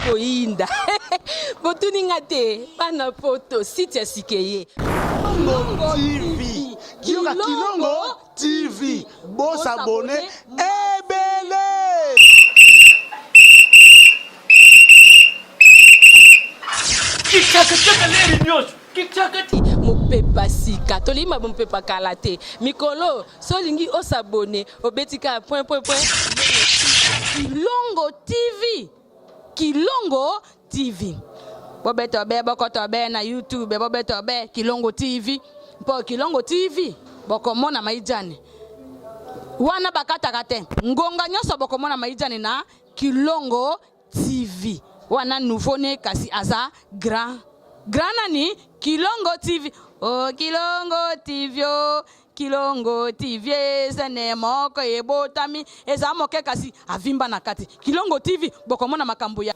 koinda. Botuninga te, bana poto, site ya sikeye. Kilongo TV. Kilongo TV. Boss abonné. Ebele. Kikaka leri nyosho. Kikaka. Mopepa sika. Tolima mopepa kalate. Mikolo, solingi osabone. Obetika point. Kilongo TV. Kilongo TV. Bobeto be bokoto be na YouTube bobeto be Kilongo TV. Po Kilongo TV bokomona maijani. Wana bakataka te. Ngonga nyoso bokomona maijani na Kilongo TV. Wana nouveau ne kasi aza grand nani Kilongo TV. Oh Kilongo TV oh. Kilongo TV zene moko ebotami eza moke kasi avimba na kati. Kilongo TV bokomona makambo ya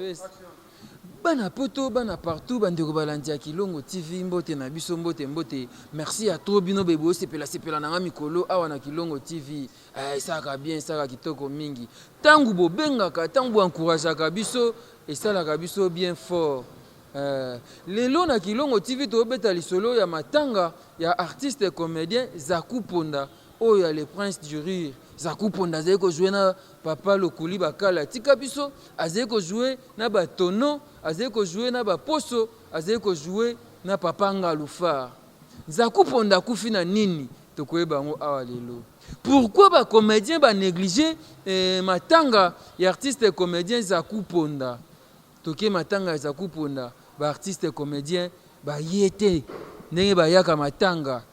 Bana poto, bana partout, bandeko balandia Kilongo TV, mbote na biso mbote. Merci à trop bino bebo, sepela na mikolo awa na Kilongo TV. Saka bien, saka kitoko mingi. Tangu bo bengaka, tangu encourageaka biso, et ça la biso bien fort. Lelo na Kilongo TV to beta lisolo ya matanga ya artiste et comédien Zaku Ponda. Oh ya le prince du rire. Zaku Ponda zeko jouer na Papa Lokuli bakala tika biso, azeko jouer na batono, azeko jouer na baposo, azeko jouer na Papa Ngalufa. Zaku Ponda kufi na nini tokoyeba ngo awa lelo. Pourquoi ba comédien ba négliger matanga ya artiste et comédien Zaku Ponda? Toke matanga ya Zaku Ponda, ba artiste et comédien ba yete ndenge ba yaka matanga.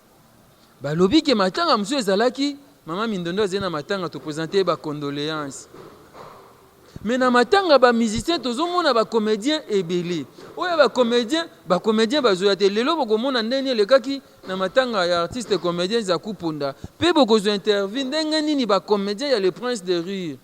Ba lobi ke matanga monsieur ezalaki Maman Mindondo azena matanga to présenter ba condoléances. Mais na matanga ba musicien tozomona ba comédien ebele. Oya ba comédien bazoya te lelo bokomona ndenge lekaki na matanga ya artiste comédien Zaku Ponda. Pe bokozo interview ndenge nini ba comédien ya le prince de rire.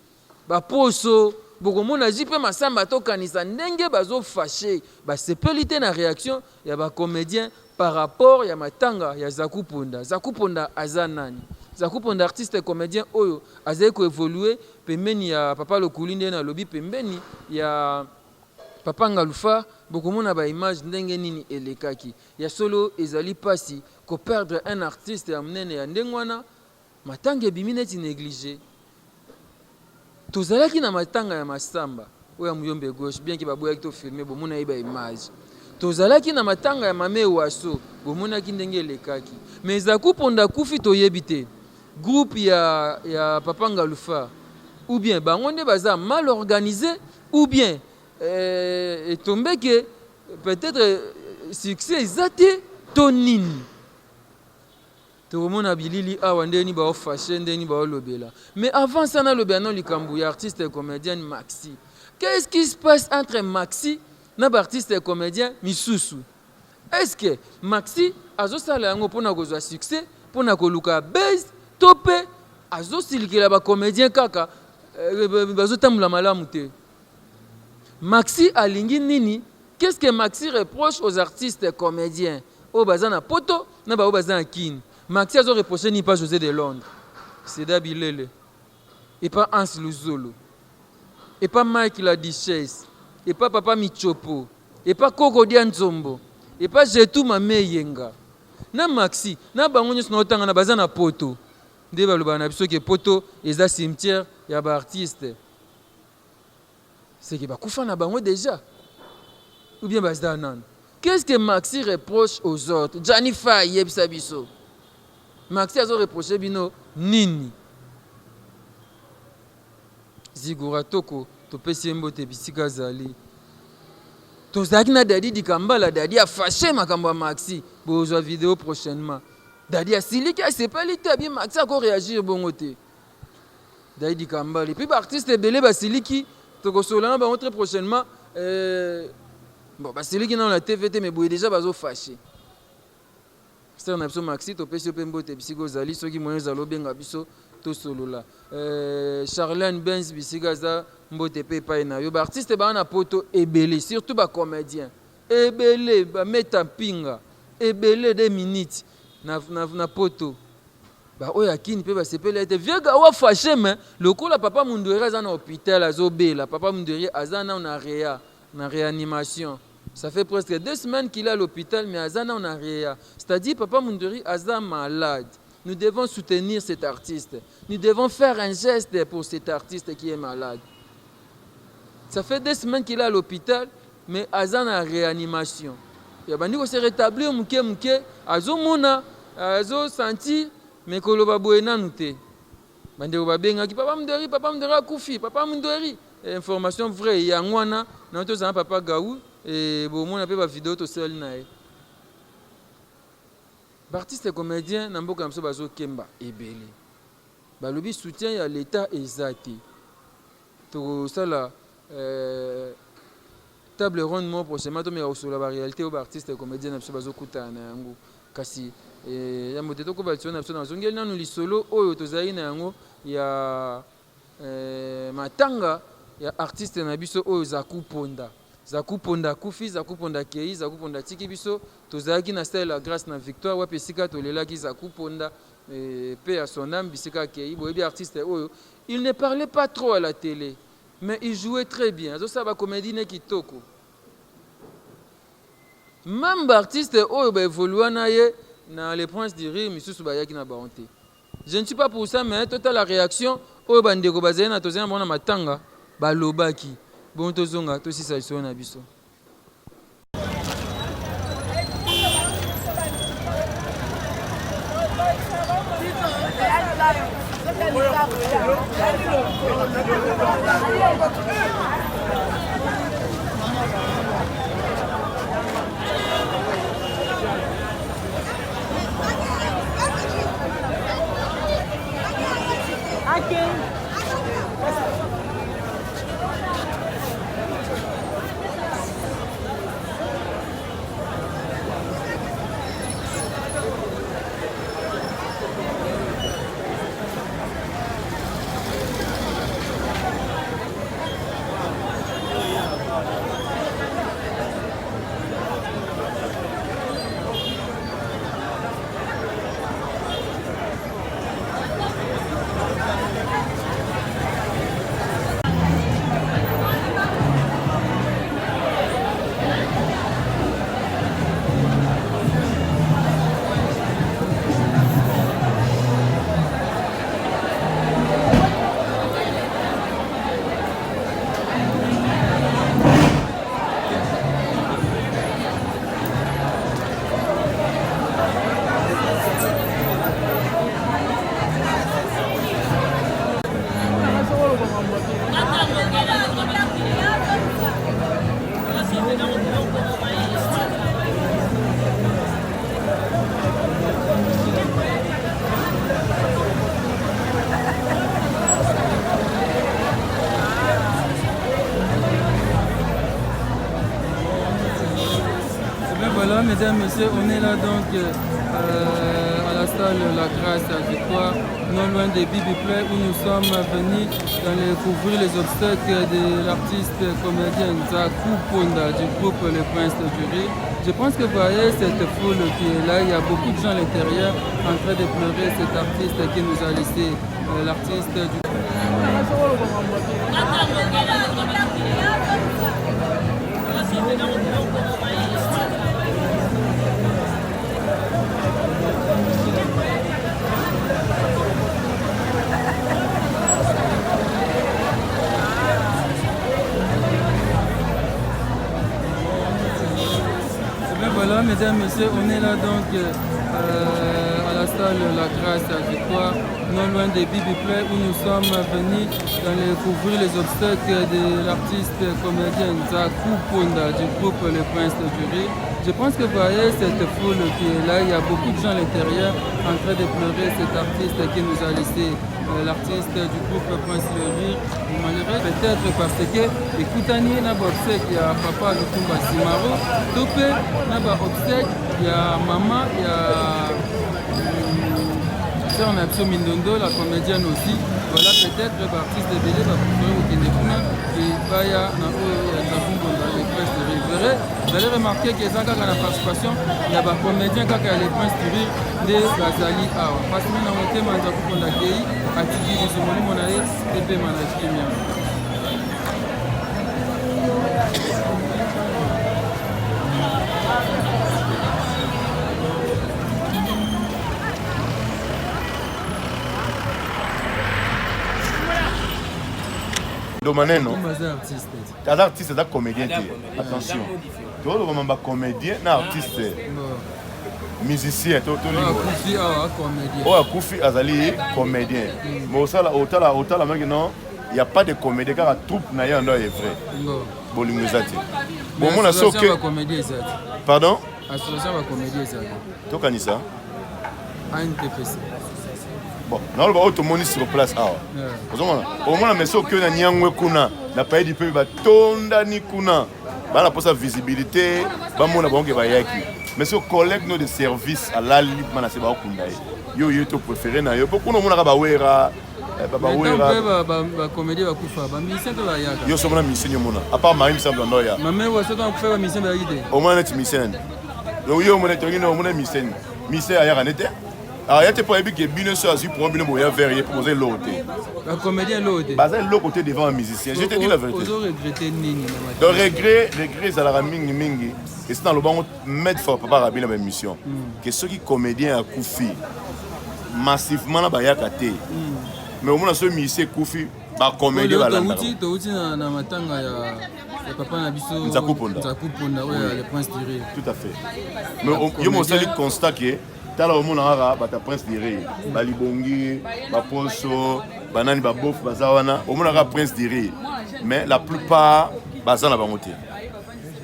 Ba poso bokomona jipe masamba to kanisa ndenge bazo fâché. Ba sepelité na réaction ya ba comédien par rapport ya matanga ya Zaku Ponda. Zaku Ponda azanani. Zaku Ponda artiste et comédien oyo azeko évoluer pembeni ya Papa Lokuli nde na lobi pembeni ya Papa Ngalufa bokomona ba image ndenge nini elekaki ya solo ezali pasi ko perdre un artiste ya mnene ya ndengwana matanga ebimi neti négligé tozalaki na matanga ya masamba oya muyombe gauche bien ki baboya ki to filmer bomona iba image tozalaki na matanga ya mame waso bomona ki ndenge elekaki mais Zaku Ponda kufi toyebite groupe ya Papa Ngalufa ou bien bango nde baza mal organisé ou bien tombé que peut-être succès ezate tonini tomona bilili awa ndeni ba fâché ndeni ba lobela mais avant ça na lobela non likambu ya artiste et comédien Maxi. Qu'est-ce qui se passe entre Maxi na ba artiste et comédien misusu? Est-ce que Maxi azosala yango pona kozwa succès pona koluka base topé azosilikela ba comédien kaka bazotamula malamu te? Maxi alingi nini? Qu'est-ce que Maxi reproche aux artistes et comédiens o bazana poto na ba o bazana kin? Maxi azo reprocher ni pas José de Londres, c'est Dabilele et pas Hans Luzolo et pas Mike la Duchesse et pas Papa Michopo et pas Koko Dianzombo et pas Jetou Mame Yenga. Na Maxi na bango nyonso na otanga na bazana poto nde baloba na biso ke poto eza cimetière ya ba artiste. C'est que bakufa na bango déjà ou bien bazana. Qu'est-ce que Maxi reproche aux autres? Janifa yebisa biso. Maxi azo reprocher bino nini? Zigura toko topesi mbote bisika zali. Tozaki na Dadi Dikambala, Dadi a fâché makambo ya Maxi. Bozwa vidéo prochainement. Dadi a siliki a sepeli te bien Maxi a ko réagir bongo te. Dadi Dikambala et puis ba artiste ebele ba siliki toko solana ba très prochainement bon ba siliki na la TVT mais boye déjà bazo fâché. C'est un abso Maxi to pesi pe mbote bisiko zali soki moyo zalo benga biso to solola. Charlène Benz bisika za mbote pe pa na yo ba artiste ba na poto ebele surtout ba comédien. Ebele ba meta pinga. Ebele 2 minutes na poto. Ba oya kini pe ba sepele ete viega wa fâché mais lokola papa Mundwere za na hôpital azobela papa Mundwere azana na rea en réanimation. Ça fait presque 2 semaines qu'il est à l'hôpital, mais Azana on a rien. C'est-à-dire, Papa Mundori, Azana malade. Nous devons soutenir cet artiste. Nous devons faire un geste pour cet artiste qui est malade. Ça fait 2 semaines qu'il est à l'hôpital, mais Azana en réanimation. Il va se rétablir, Azo Mona, Azo Santi, mais Koloba Boena Nute. Bandeko babengaki Papa Mundori akufi, Papa Mundori. Information vraie, il y a Ngwana, notre Papa Gaou. Et bon, on a fait une vidéo tout seul. Artiste et comédien, Nambo Kamso Bazo Kemba et Belé. Balobi soutien à l'État exact. Tout ça là, table ronde moi prochainement, mais aussi la réalité aux artistes et comédiens Namso Bazo Koutana Yango Kasi. Et ya moteto ko baltion Namso na zongeli nanu li solo oyo tozali na yango ya matanga ya artiste na biso oyo Zaku Ponda. Zaku Ponda kufi, Zaku Ponda kei, Zaku Ponda tiki biso, tozalaki na style la grâce na victoire, wapi sika tolelaki Zaku Ponda, paix à son âme, bisika kei, boyebi artiste oyo. Il ne parlait pas trop à la télé, mais il jouait très bien. Azo saba comédie ne kitoko. Même artiste oyo ba évoluer na ye na les princes du rire, misusu ba yaki na baonté. Je ne suis pas pour ça, mais toute la réaction oyo bandeko bazali na tozali na matanga ba lobaki. Bon tozonga tosi sa iso na biso. Voilà, mesdames, messieurs, on est là donc à la salle La Grâce à Victoire, non loin des Bibi Play, où nous sommes venus couvrir les obstacles de l'artiste comédienne Zaku Ponda du groupe Le Prince du Rire. Je pense que vous voyez cette foule qui est là, il y a beaucoup de gens à l'intérieur en train de pleurer cet artiste qui nous a laissé, l'artiste du... Voilà, mesdames, messieurs, on est là donc à la salle La Grâce à Victoire, non loin des Bibi Play, où nous sommes venus couvrir les obstacles de l'artiste comédienne Zaku Ponda du groupe Le Prince du Rire. Je pense que vous voyez cette foule qui est là, il y a beaucoup de gens à l'intérieur en train de pleurer cet artiste qui nous a laissé, l'artiste du groupe Prince du Rire. Malheureux peut-être parce que écoutez, n'a pas obsèque, il y a papa Lutumba Simaro, Topé, n'a pas obsèque, il y a maman, il y a sœur Napso Mindondo, la comédienne aussi. Voilà peut-être l'artiste de Bélé va préférer au Kénépouna et Baya les Princes du Rire. Vous allez remarquer que ça, quand la participation, il y a des comédiens qui ont les Princes du Rire de Bazali Awa. Parce que nous avons été mandat pour qu'on accueille, à Tigui, du Somoni, mon allée, et puis Manachimia. Domaneno, t'as artiste, t'as comédien, attention. Tu vois, on va comédien, n'a artiste, musicien, tout le monde. Oh, Koufi Azali, comédien. Mais au tal, maintenant, il n'y a pas de comédien car la troupe n'a rien est vrai. Bon, nous bon, on a sauté. Pardon? Association va comédie ça. Tu connais ça? ANTPC. Bon, on va tout le monde sur place. Au moins, mais ce que nous avons kuna, n'a pas dit que tonda ni kuna. Bah la pour sa visibilité, bah mon abon qui va y aller. Mais ce collègue nous de service à la libre, man, c'est pas kuna. Yo tu préféré na yo. Beaucoup nous on a ba wera, ba wera. Ba comédie va kufa, ba mission to la yaka. Yo sommes na mission mona. À part Marie semble dans ya. Maman wa so donc faire mission ba yide. Au moins net mission. Yo mona to ngino mona mission. Mission aya kanete. Alors, il y a des problèmes qui sont venus pour un peu verrier pour poser l'autre. La comédien l'autre. Bah, c'est l'autre côté devant un musicien. Je te dis la vérité. Vous regrettez Nini. Le regret, c'est la mingi. Et c'est dans le bon mettre fort papa Rabi la même mission. Que ceux qui comédiens à Koufi, massivement, il y a kate. Mais au moins, ce musicien Koufi, bah, comédien va l'entendre. Tu es dans la matanga ya papa Nabiso. Nzakuponda. Nzakuponda, ouais, le prince tiré. Tout à fait. Mais il y a mon seul constat que tala au monde a bata prince diré balibongi baposo banani babof bazawana au monde a prince diré mais la plupart bazana bangote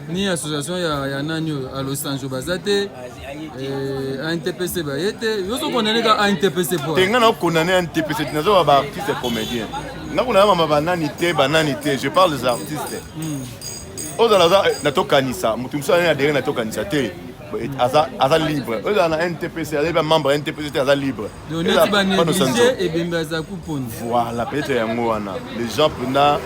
ni association ya nanyo à Los Angeles bazate ANTPC bayete yo so connaît ka ANTPC pour tenga na connaît ANTPC nazo ba artiste comédien na kuna mama banani te je parle des artistes ozala na tokanisa mutu mso na derrière na tokanisa te Aza libre. Eux ont un NTPC, les membres NTPC sont libres. Voilà, peut-être les gens prennent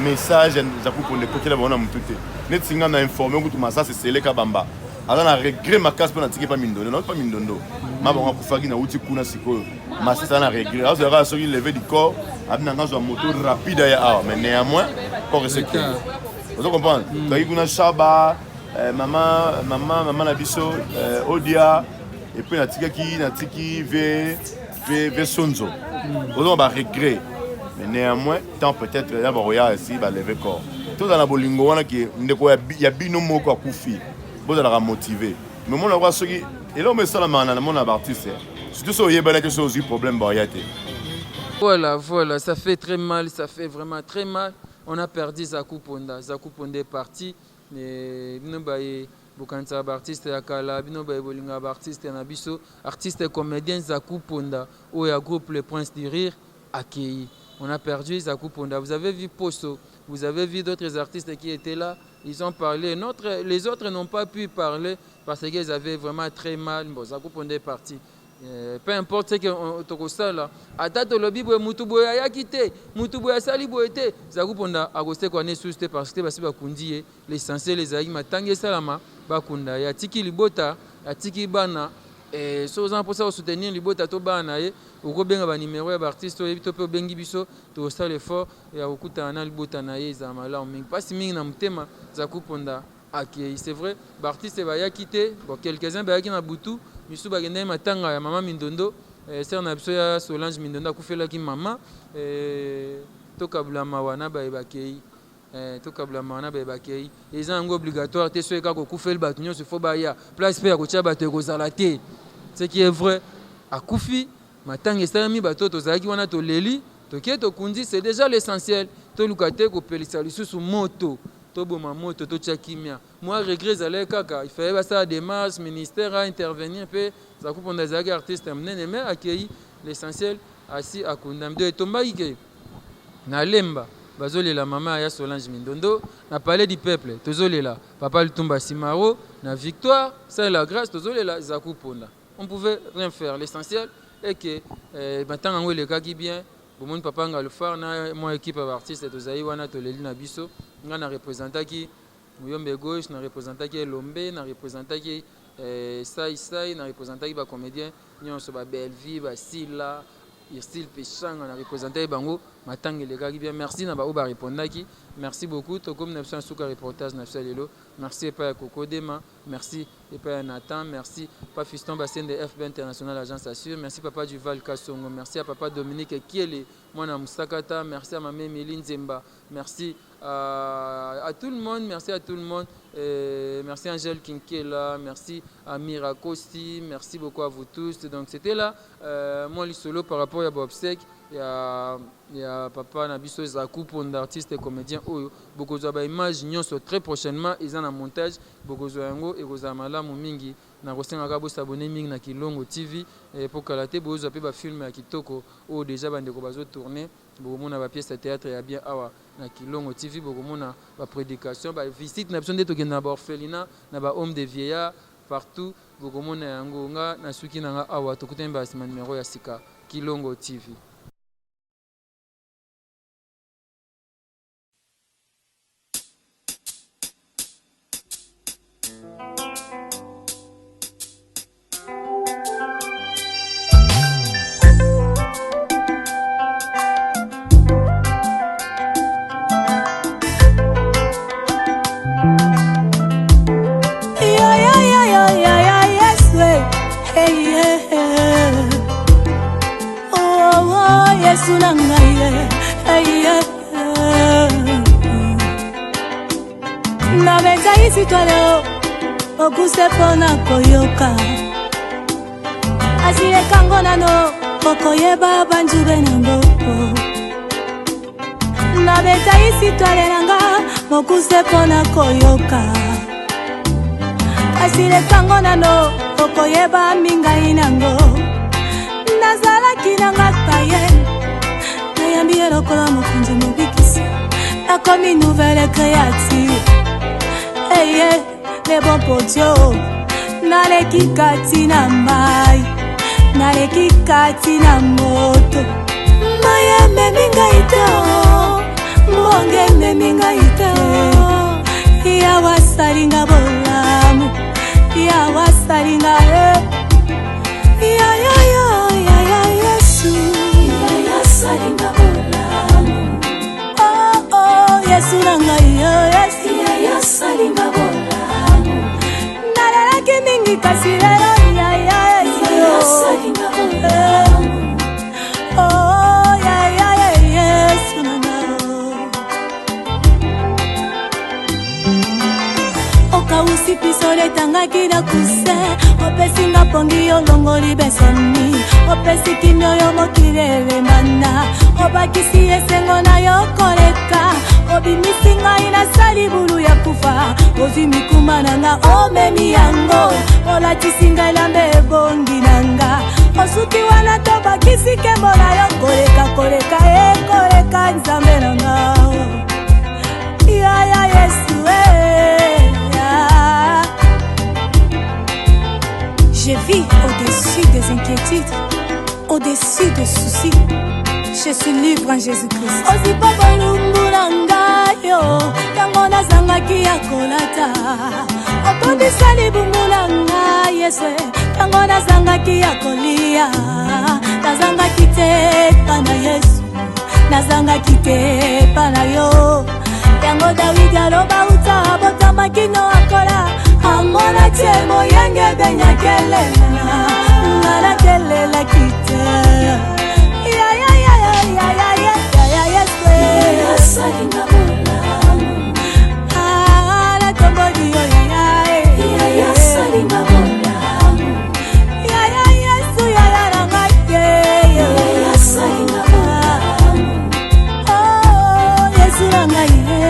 message pour les côtés de la montée. Net singa na informé que tout ça c'est Sele Kabamba. Alors na regret ma casse pour n'attirer pas Mindondo, non pas Mindondo. Ma bon pour faire na uti kuna siko. Ma c'est ça na regret. Alors ça sur lever du corps, abna ngazo moto rapide ya mais néanmoins corps c'est que. Vous comprenez? Donc kuna Shaba maman Nabiso, Odia, et puis Natiki, V Sonzo. On va regret. Mais néanmoins, tant peut-être là, Roya ici, va lever corps. Tout dans la bolingo, il y a binomo quoi Koufi. Vous allez la motiver. Mais moi, on voit ce qui. Et là, on met ça la main, on a artiste. Surtout si on a des choses, problème, Voilà, ça fait très mal, ça fait vraiment très mal. On a perdu Zakuponda. Zakuponda est parti. Bino baye bokanisa artiste ya kala bino baye bolinga artiste na biso artiste comédien Zakuponda ou ya groupe Le Prince du Rire accueilli. On a perdu Zakuponda. Vous avez vu Poso, vous avez vu d'autres artistes qui étaient là, ils ont parlé. Les autres n'ont pas pu parler parce qu'ils avaient vraiment très mal. Bon, Zakuponda est parti. Peu importe ce que tu as là, à date le bibo mutubo ya quitté, mutubo ya sali boete, Zakuponda a resté qu'on est susté parce que basi bakundi l'essentiel les aïe matangi salama bakunda ya tiki libota, ya tiki bana et souvent pour ça soutenir libota to bana ye, oko benga ba numéro ya artiste to pe bengi biso to ça l'effort ya okuta na libota na ye za mala mingi pas mingi na mutema Zakuponda accueilli. C'est vrai, l'artiste va y quitter, bon quelques-uns ba na butu misu bagende matanga ya mama Mindondo ser na biso ya Solange Mindondo akufela ki mama tokabula mawana ba ebakei tokabula mawana ba ebakei eza ngo obligatoire te so eka ko kufela bato nyonso fo ba ya place pe ya ko tia bato ekozala te ce qui est vrai akufi matanga esalami bato tozalaki wana toleli tokie tokundi c'est déjà l'essentiel toluka te kopelisa lisusu moto toboma moto totia kimia moi regret zalé kaka il fallait ça démarche ministère à intervenir pe Zakuponda zaki artiste mnene mais accueilli l'essentiel assis à kundam de tombai ke na lemba bazoli la maman ya Solange Mindondo na palais du peuple tozoli la papa Lutumba Simaro na victoire c'est la grâce tozoli la Zakuponda on pouvait rien faire l'essentiel est que maintenant on le kaki bien bon papa nga le faire na moi équipe d'artistes tozali wana toleli na biso nga na représentaki Muyombe Gauche na représentaki Lombe na représentaki Sai na représentaki ba comédien nyonso ba Belleville ba Sila Irsil Pechanga na représentaki bango matanga elekaki bien. Merci na baoba répondaki. Merci beaucoup. Tokom na biso suka reportage na lelo. Merci pa ya Kokodema, merci pa ya Nathan, merci pa Fiston Bassin de FB International Agence Assure, merci papa Duval Kassongo, merci à papa Dominique Kiele, Mwana Musakata, merci à maman Méline Zemba, merci à tout le monde, merci à tout le monde. Merci Angèle Kinkela, merci à Mira Kosti, merci beaucoup à vous tous. Donc c'était là moi le solo par rapport à Bobsek. Il y a papa Nabiso Zakou pour un artiste et comédien. Beaucoup de images très prochainement. Ils ont un montage. Beaucoup de gens et vous amala mumingi. Na rosenga kabo s'abonner mingi na Kilongo TV et pour kalaté beaucoup de films à Kitoko ou déjà bande ko bazo tourner. Beaucoup de pièces de théâtre et bien awa na Kilongo TV. Beaucoup de prédication, visite na besoin d'être na orphelinat, na homme de vieillard partout. Beaucoup de yangonga na suki na awa tokutemba sima numéro ya sika Kilongo TV. Okuse pona koyoka asile kango nano okoyeba banjube nango na beta isi twale nanga okuse pona koyoka asile kango nano okoyeba mingai nango nazalaki nanga kaye nayambi lokola mokonzi mobikisi nakomi nouvelle créative eye les bons poteaux, naleki kati na mai, naleki kati na moto. Maya meminga ito, monge meminga ito. Ya wasalinga bolamu, ya wasalinga ya Yesu, ya salinga bolamu. Oh oh, Yesu nanga Yesu, ya salinga bolamu. Mingi kasirero ya Yesu oh ya Yesu oka usipisole tangaki na kuse opesinga pongi yolongoli besoni opesi kimyo yo mokilele mana obakisi esengo na yo koleka obimisinga ina sali bulu ya kufa ozimikuma nanga omemi yango olatisinga elambe bongi nanga osuki wana tobakisi kembo na yo koleka nzambe nanga ya Yesu Je vis au-dessus des inquiétudes, au-dessus des soucis. Je suis libre en Jésus-Christ. Osipa bolungulanga yo, tango nazangaki ya kolata. Otondisa libungulanga Yesu, tango nazangaki ya kolia. Nazangaki te pana Yesu, nazangaki te pana yo. Tango David aloba uta botamaki no akola. Amona tie moyenge benya kelela, ngala kelela kite. Salinga bolamu ala tombodi yo ya salinga bolamu ya Yesu ya ranga ya salinga bolamu oh Yesu ranga ye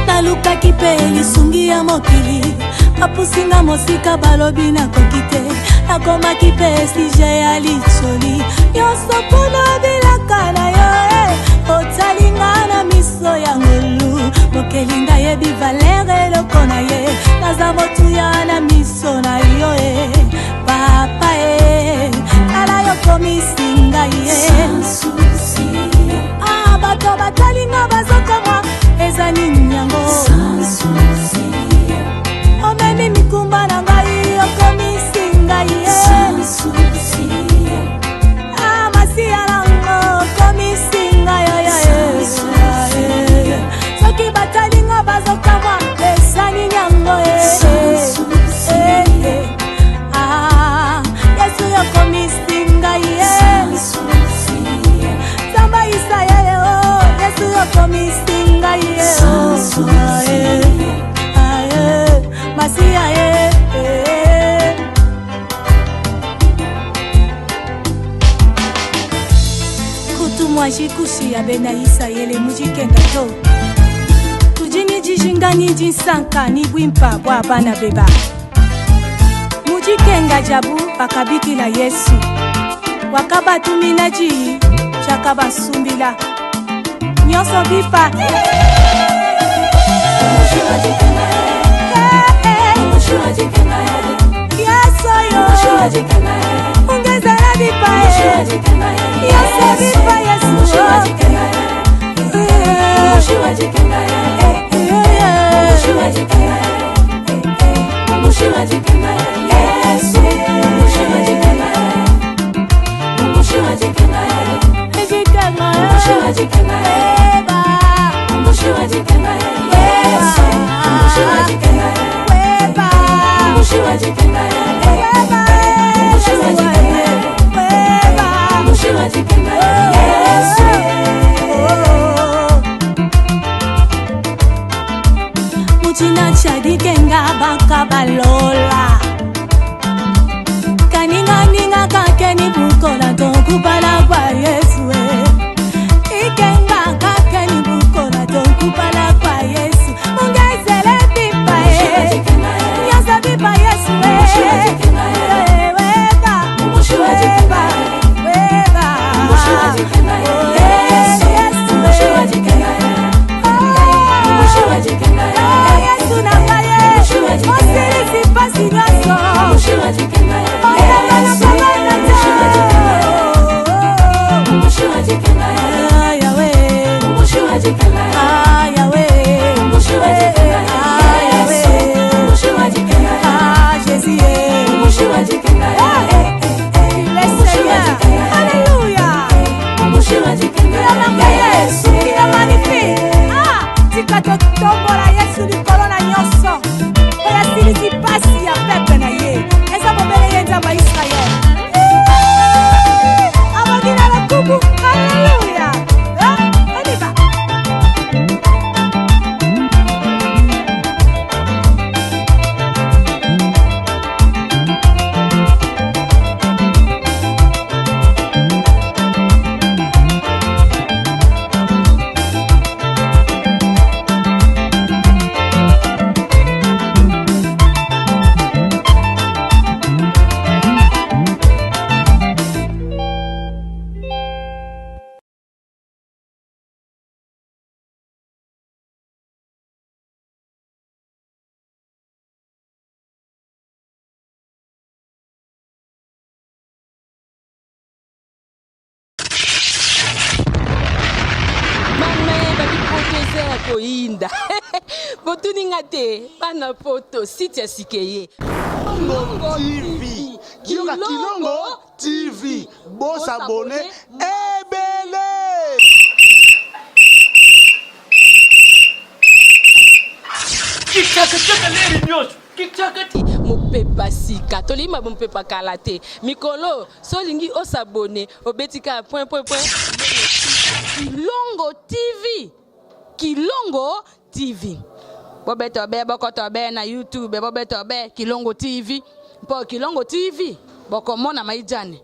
naluka kipeli sungi ya mokili apusinga mosika balobi na kokite akoma kipesi je ya licholi yoso kuna bilaka na yo otalinga na miso ya ngolu mokelinga yebi valere loko na ye naza motuya na miso na yo papa kala yo komisinga ye bato batalinga bazokamwa ezani nyango omemi mikumba na ngai okomisinga ye mwajikushi ya benaisa yele mujikenga to tujini jishingani jinsanka ni bwimpa bwa bana beba mujikenga jabu bakabikila Yesu wakabatumina ji chakabasumbila nyoso bipa ungeza na bipa Yesu bipa Yesu Muchina chadikenga baka balola kaninga ninga kakeni bukola tokupala kwa Yesu ikenga kakeni bukola tokupala kwa Yesu ungezele bipa nyosa bipa Yesu Tombola Yesu ni kolona nyoso oya silisi pasi ya pepe na ye eza bobele yenza ba Israel abagina la kubu haleluya oniba koinda botuninga te bana poto site ya sikeye Kilongo TV. Kilongo TV. Boss abonné. Ebele. Kikaka leri nyosho. Kikaka mopepa sika tolima mopepa kalate mikolo solingi osabone obetika point Kilongo TV. Kilongo TV. Bobeto be bokoto be na YouTube bobeto be Kilongo TV. Po Kilongo TV bokomona maijane.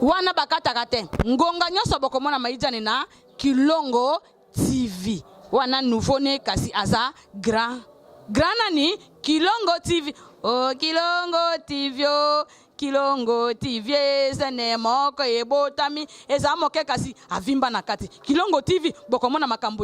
Wana bakata kate. Ngonga nyoso bokomona maijane na Kilongo TV. Wana nouveau ne kasi aza grand. Grand nani Kilongo TV. Oh Kilongo TV oh. Kilongo TV zene moko ebotami eza moke kasi avimba na kati Kilongo TV bokomona makambo ya